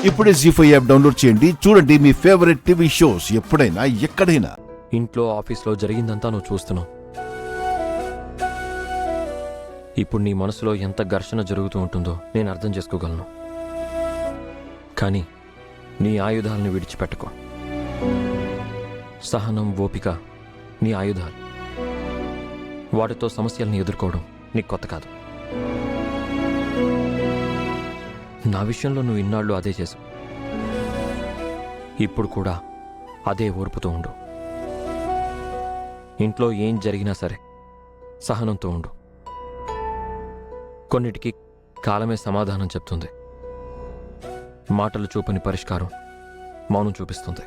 ఇప్పుడే జీ5 app download చేయండి. చూడండి మీ ఫేవరెట్ టీవీ షోస్ ఎప్పుడైనా ఎక్కడైనా. ఇంట్లో ఆఫీస్లో జరిగిందంతా నువ్వు చూస్తున్నావు. ఇప్పుడు నీ మనసులో ఎంత ఘర్షణ జరుగుతూ ఉంటుందో నేను అర్థం చేసుకోగలను. కానీ నీ ఆయుధాలను విడిచిపెట్టుకో. సహనం, ఓపిక నీ ఆయుధాలు. వాటితో సమస్యల్ని ఎదుర్కోవడం నీకు కొత్త కాదు. నా విషయంలో నువ్వు ఇన్నాళ్ళు అదే చేసావు. ఇప్పుడు కూడా అదే ఓర్పుతో ఉండు. ఇంట్లో ఏం జరిగినా సరే సహనంతో ఉండు. కొన్నిటికి కాలమే సమాధానం చెప్తుంది. మాటలు చూపని పరిష్కారం మౌనం చూపిస్తుంది.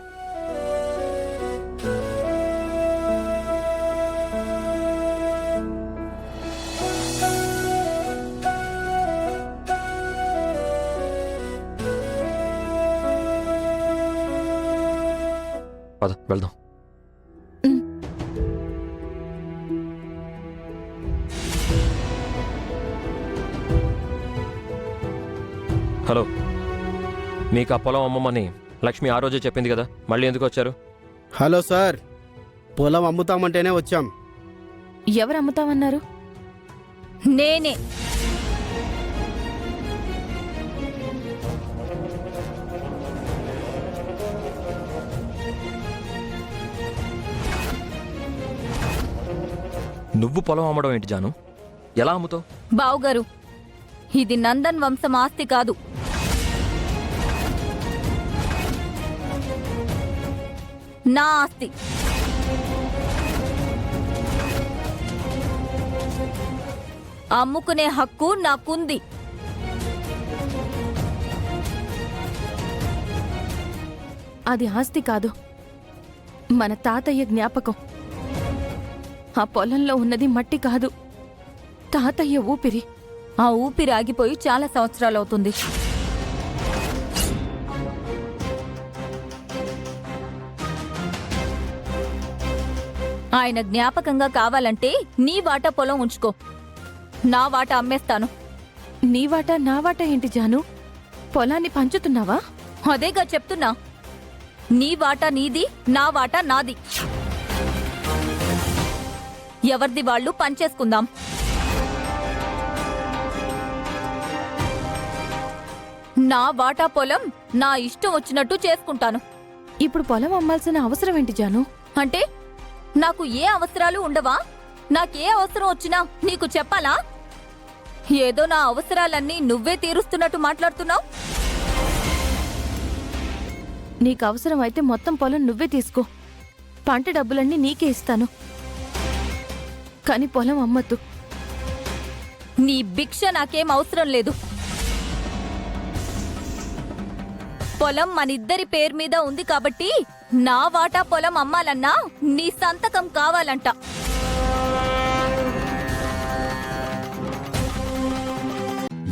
పద వెళ్దాం. హలో, మీకు ఆ పొలం అమ్మమ్మని లక్ష్మి ఆ రోజే చెప్పింది కదా, మళ్ళీ ఎందుకు వచ్చారు? హలో సార్, పొలం అమ్ముతామంటేనే వచ్చాం. ఎవరు అమ్ముతామన్నారు? నేనే. నువ్వు పొలం అమ్మడం ఏంటి జాను? ఎలా అమ్ముతావు? బావుగారు, ఇది నందన్ వంశం ఆస్తి కాదు. నా ఆస్తి. అమ్ముకునే హక్కు నాకుంది. అది ఆస్తి కాదు, మన తాతయ్య జ్ఞాపకం. ఆ పొలంలో ఉన్నది మట్టి కాదు, తాతయ్య ఊపిరి. ఆ ఊపిరి ఆగిపోయి చాలా సంవత్సరాలవుతుంది. ఆయన జ్ఞాపకంగా కావాలంటే నీ వాటా పొలం ఉంచుకో. నా వాటా అమ్మేస్తాను. నీ వాటా నా వాటా ఏంటి జాను? పొలాన్ని పంచుతున్నావా? అదేగా చెప్తున్నా. నీ వాటా నీది, నా వాటా నాది. ఎవరిది వాళ్ళు పంచేసుకుందాం. నా వాటా పొలం నా ఇష్టం వచ్చినట్టు చేసుకుంటాను. ఇప్పుడు పొలం అమ్మాల్సిన అవసరం ఏంటి జాను? అంటే నాకు ఏ అవసరాలు ఉండవా? నాకే అవసరం వచ్చినా నీకు చెప్పాలా? ఏదో నా అవసరాలన్నీ నువ్వే తీరుస్తున్నట్టు మాట్లాడుతున్నావు. నీకు అవసరం అయితే మొత్తం పొలం నువ్వే తీసుకో. పంట డబ్బులన్నీ నీకే ఇస్తాను, కానీ పొలం అమ్మద్దు. నీ భిక్ష నాకేం అవసరం లేదు. పొలం మనిద్దరి పేరు మీద ఉంది కాబట్టి నా వాటా పొలం అమ్మాలన్నా నీ సంతకం కావాలంట.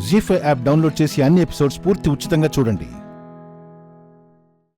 జీ5 యాప్ డౌన్లోడ్ చేసి అన్ని ఎపిసోడ్స్ పూర్తి ఉచితంగా చూడండి.